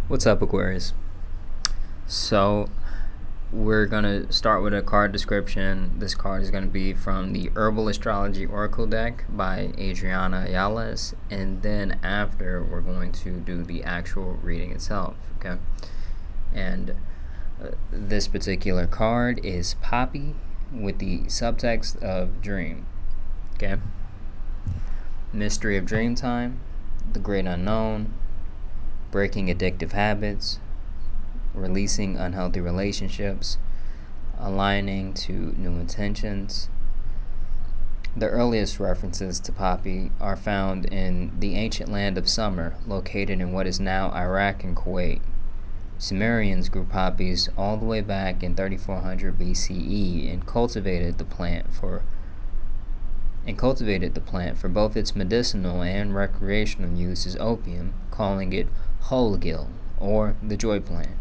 What's up, Aquarius? So, we're going to start with a card description. This card is going to be from the Herbal Astrology Oracle deck by Adriana Ayales, and then after, we're going to do the actual reading itself, okay? And this particular card is Poppy with the subtext of Dream, okay? Mystery of Dreamtime, the Great Unknown, breaking addictive habits, releasing unhealthy relationships, aligning to new intentions. The earliest references to Poppy are found in the ancient land of Summer, located in what is now Iraq and Kuwait. Sumerians grew poppies all the way back in 3400 BCE and cultivated the plant for both its medicinal and recreational use as opium, calling it Holgil, or the joy plant.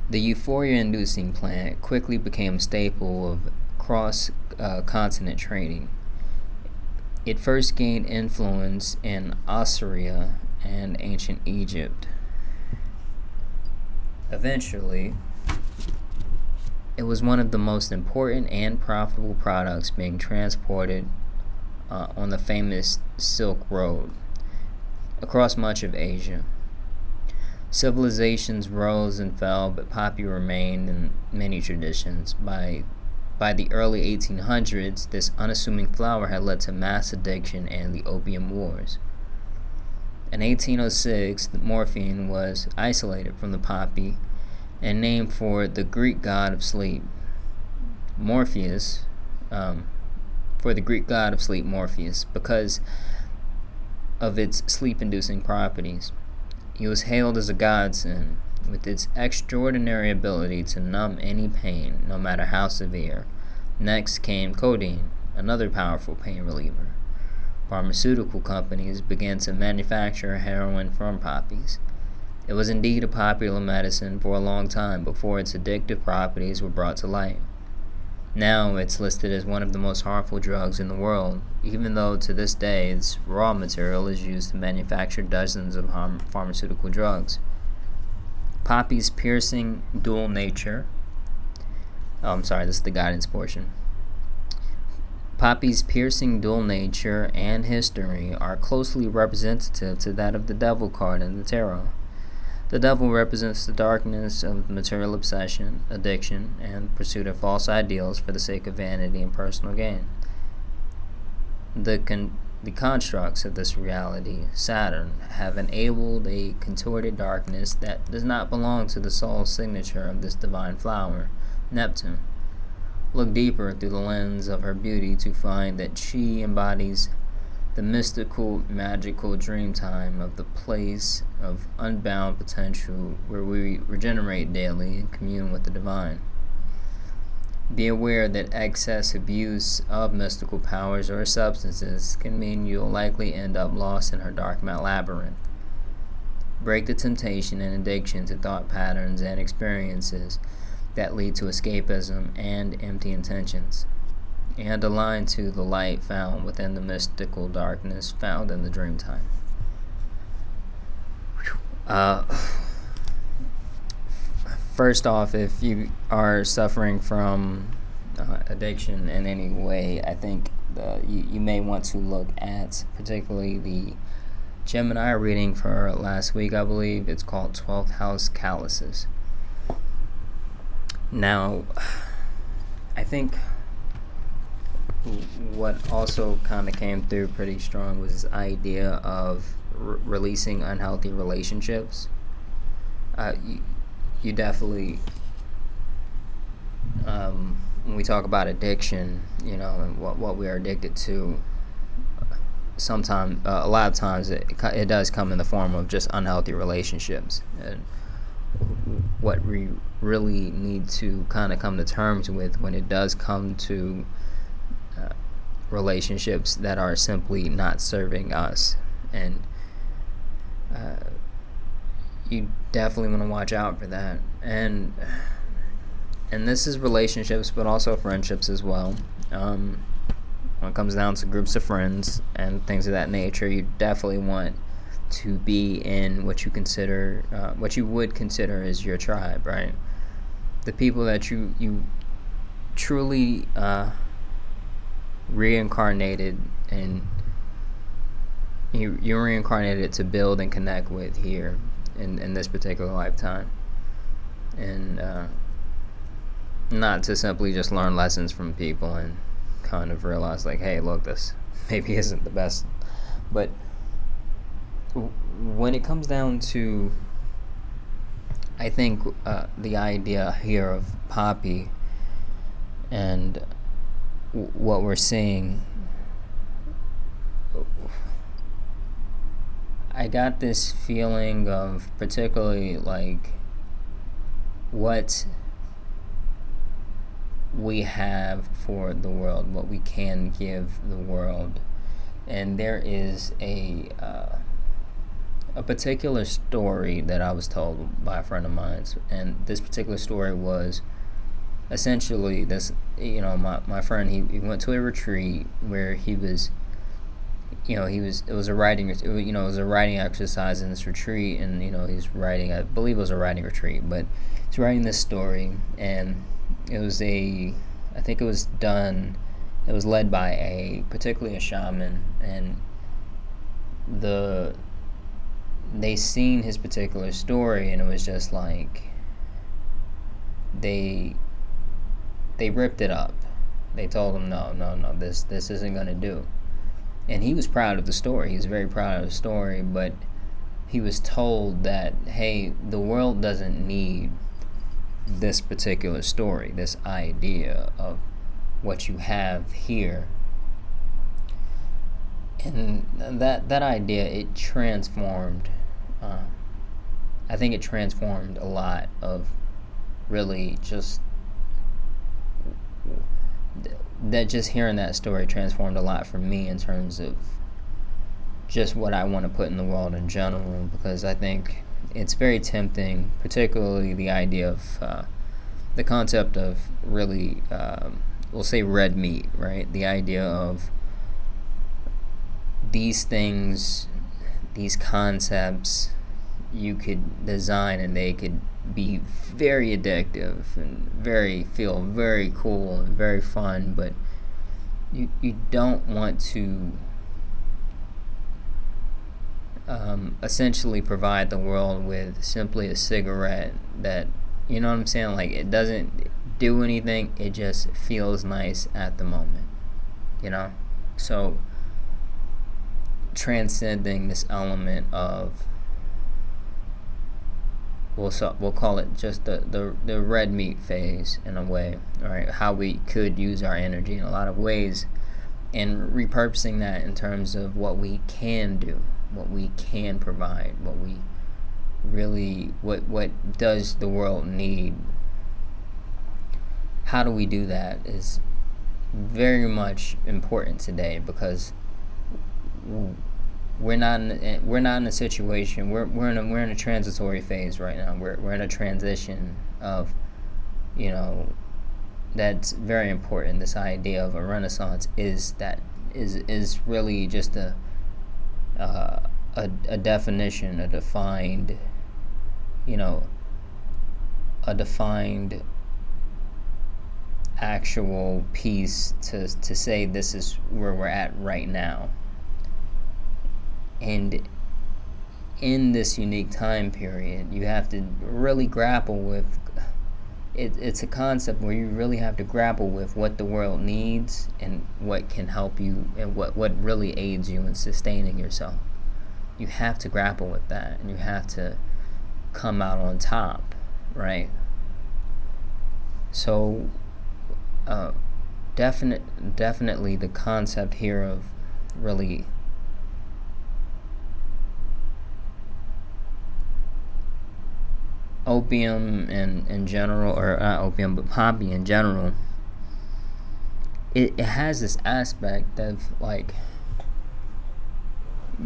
The euphoria-inducing plant quickly became a staple of cross-continent trading. It first gained influence in Assyria and ancient Egypt. Eventually, it was one of the most important and profitable products being transported on the famous Silk Road across much of Asia. Civilizations rose and fell, but poppy remained in many traditions. By the early 1800s, this unassuming flower had led to mass addiction and the Opium Wars. In 1806, morphine was isolated from the poppy and named for the Greek god of sleep, Morpheus, because of its sleep-inducing properties. He was hailed as a godsend, with its extraordinary ability to numb any pain, no matter how severe. Next came codeine, another powerful pain reliever. Pharmaceutical companies began to manufacture heroin from poppies. It was indeed a popular medicine for a long time before its addictive properties were brought to light. Now it's listed as one of the most harmful drugs in the world, even though to this day its raw material is used to manufacture dozens of pharmaceutical drugs. Poppy's piercing dual nature. This is the guidance portion. Poppy's piercing dual nature and history are closely representative to that of the Devil card in the tarot. The devil represents the darkness of material obsession, addiction, and pursuit of false ideals for the sake of vanity and personal gain. The constructs of this reality, Saturn, have enabled a contorted darkness that does not belong to the soul signature of this divine flower, Neptune. Look deeper through the lens of her beauty to find that she embodies the mystical, magical dream time of the place of unbound potential where we regenerate daily and commune with the divine. Be aware that excess abuse of mystical powers or substances can mean you'll likely end up lost in her dark labyrinth. Break the temptation and addiction to thought patterns and experiences that lead to escapism and empty intentions, and align to the light found within the mystical darkness found in the dream time. First off, if you are suffering from addiction in any way, I think you may want to look at particularly the Gemini reading for last week, I believe. It's called 12th House Calluses. Now, I think what also kind of came through pretty strong was this idea of releasing unhealthy relationships. You definitely, when we talk about addiction, and what we are addicted to, a lot of times it does come in the form of just unhealthy relationships. And what we really need to kind of come to terms with when it does come to relationships that are simply not serving us, and you definitely want to watch out for that. And this is relationships, but also friendships as well. When it comes down to groups of friends and things of that nature, you definitely want to be in what you consider, what you would consider as your tribe, right? The people that you truly reincarnated, and you reincarnated to build and connect with here in this particular lifetime, and not to simply just learn lessons from people and kind of realize like, hey, look, this maybe isn't the best. But when it comes down to, I think the idea here of Poppy and what we're seeing, I got this feeling of particularly like what we have for the world, what we can give the world. And there is a particular story that I was told by a friend of mine, and this particular story was essentially this. My friend, he went to a retreat where he was, it was a writing, it was a writing exercise in this retreat, and he's writing, I believe it was a writing retreat, but he's writing this story, and it was I think it was led by particularly a shaman, and they seen his particular story, and it was just like they ripped it up. They told him, no, this isn't gonna do. And he was proud of the story. He was very proud of the story, but he was told that, hey, the world doesn't need this particular story, this idea of what you have here. And that idea, it transformed, I think it transformed a lot of really just hearing that story transformed a lot for me in terms of just what I want to put in the world in general, because I think it's very tempting, particularly the idea of the concept of really, we'll say red meat, right? The idea of these things, these concepts, you could design and they could be very addictive and feel very cool and very fun, but you don't want to essentially provide the world with simply a cigarette that, you know what I'm saying, like it doesn't do anything, it just feels nice at the moment, so transcending this element of, we'll call it just the red meat phase in a way, right? How we could use our energy in a lot of ways, and repurposing that in terms of what we can do, what we can provide, what we really, what does the world need. How do we do that is very much important today, because we're not in a situation. We're in a transitory phase right now. We're in a transition of, that's very important. This idea of a renaissance is really just a definition, a defined actual piece to say this is where we're at right now. And in this unique time period, you have to really grapple with it. It's a concept where you really have to grapple with what the world needs and what can help you, and what really aids you in sustaining yourself. You have to grapple with that, and you have to come out on top, right? So definitely the concept here of really opium in general, or not opium, but poppy in general, it has this aspect of like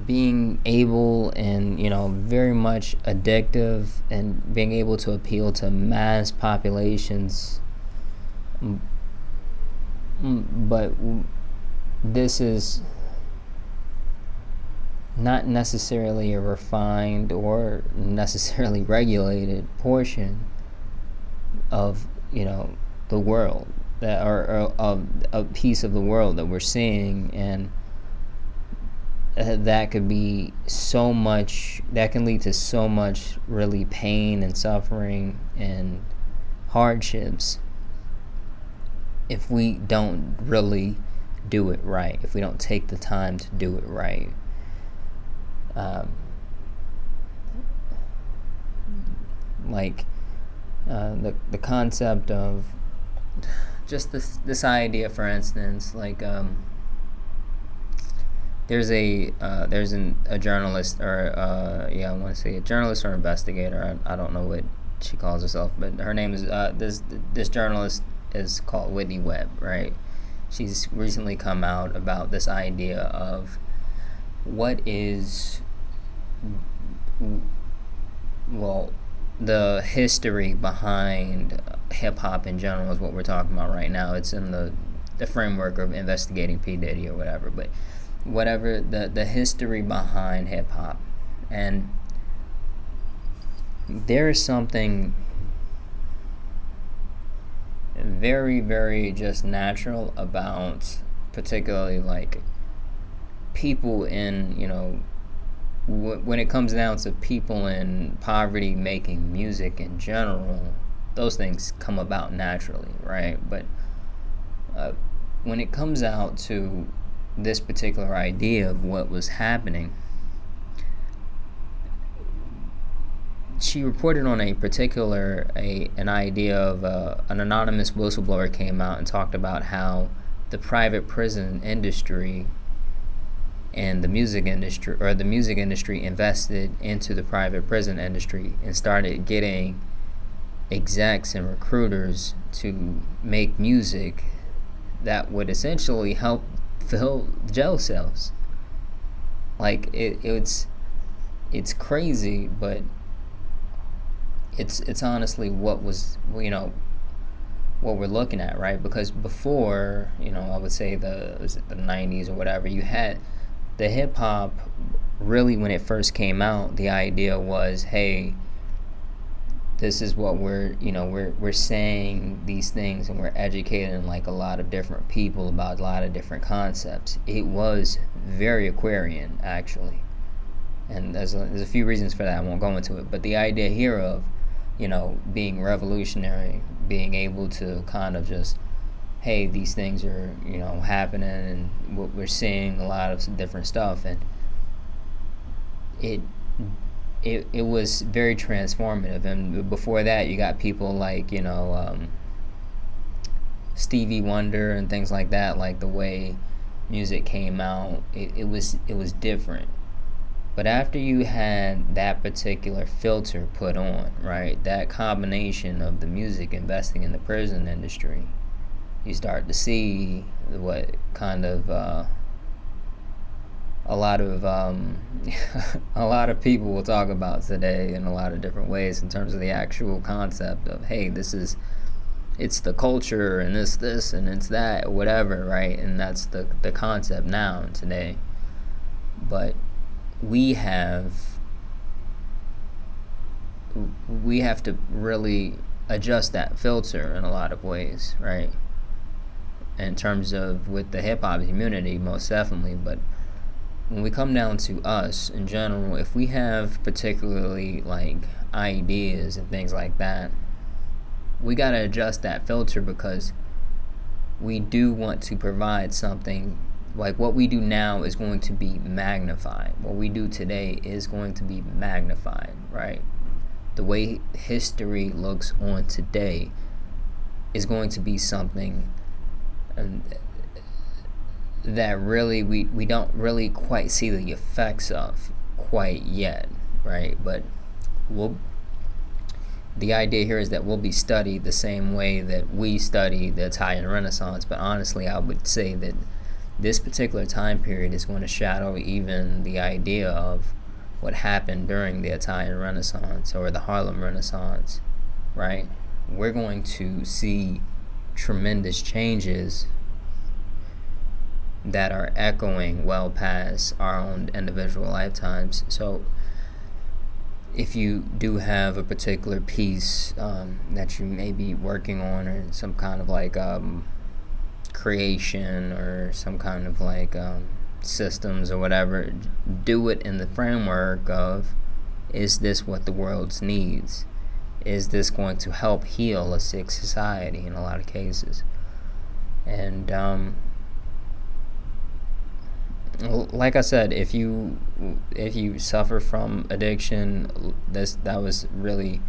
being able and very much addictive, and being able to appeal to mass populations. But this is not necessarily a refined or necessarily regulated portion of, the world, that or a piece of the world that we're seeing. And that could be so much, that can lead to so much really pain and suffering and hardships if we don't really do it right, if we don't take the time to do it right. Like the concept of just this idea, for instance, like there's a journalist, or I want to say a journalist or investigator. I don't know what she calls herself, but her name is this journalist is called Whitney Webb, right? She's recently come out about this idea of what is, well, the history behind hip-hop in general is what we're talking about right now. It's in the framework of investigating P. Diddy or whatever, but whatever, the history behind hip-hop. And there is something very, very just natural about, particularly like people in, when it comes down to people in poverty making music in general, those things come about naturally, right? But when it comes out to this particular idea of what was happening, she reported on a particular an idea of an anonymous whistleblower came out and talked about how the private prison industry and the music industry invested into the private prison industry and started getting execs and recruiters to make music that would essentially help fill jail cells. Like it's crazy, but it's honestly what was, what we're looking at, right? Because before, I would say the 90s or whatever, you had the hip hop. Really, when it first came out, the idea was, hey, this is what we're saying these things, and we're educating like a lot of different people about a lot of different concepts. It was very Aquarian, actually, and there's a few reasons for that. I won't go into it, but the idea here of, being revolutionary, being able to kind of just, hey, these things are, happening, and what we're seeing a lot of different stuff, and it was very transformative. And before that, you got people like, Stevie Wonder and things like that. Like the way music came out, it was different. But after you had that particular filter put on, right, that combination of the music investing in the prison industry, you start to see what kind of a lot of a lot of people will talk about today in a lot of different ways, in terms of the actual concept of, hey, it's the culture, and this and it's that, or whatever, right? And that's the concept now and today. But we have to really adjust that filter in a lot of ways, right? In terms of with the hip-hop community, most definitely. But when we come down to us in general, if we have particularly like ideas and things like that, we got to adjust that filter, because we do want to provide something. Like what we do now is going to be magnified. What we do today is going to be magnified, right? The way history looks on today is going to be something that really we don't really quite see the effects of quite yet, right? But the idea here is that we'll be studied the same way that we study the Italian Renaissance. But honestly, I would say that this particular time period is going to shadow even the idea of what happened during the Italian Renaissance or the Harlem Renaissance, right? We're going to see tremendous changes that are echoing well past our own individual lifetimes. So if you do have a particular piece that you may be working on, or some kind of like creation, or some kind of like systems or whatever, do it in the framework of, is this what the world needs? Is this going to help heal a sick society in a lot of cases? And like I said, if you suffer from addiction, that was really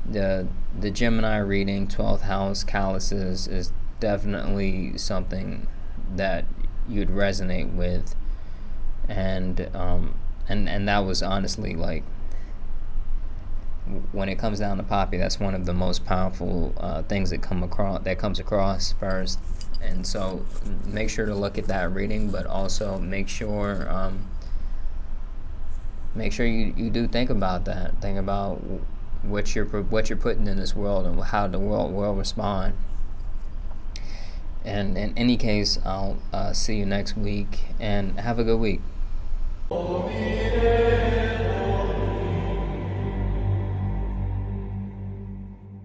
the Gemini reading, 12th house calluses, is definitely something that you'd resonate with. And that was honestly, like, when it comes down to Poppy, that's one of the most powerful things that comes across first. And so make sure to look at that reading, but also make sure you do think about that. Think about what you're putting in this world, and how the world will respond. And in any case, I'll see you next week, and have a good week.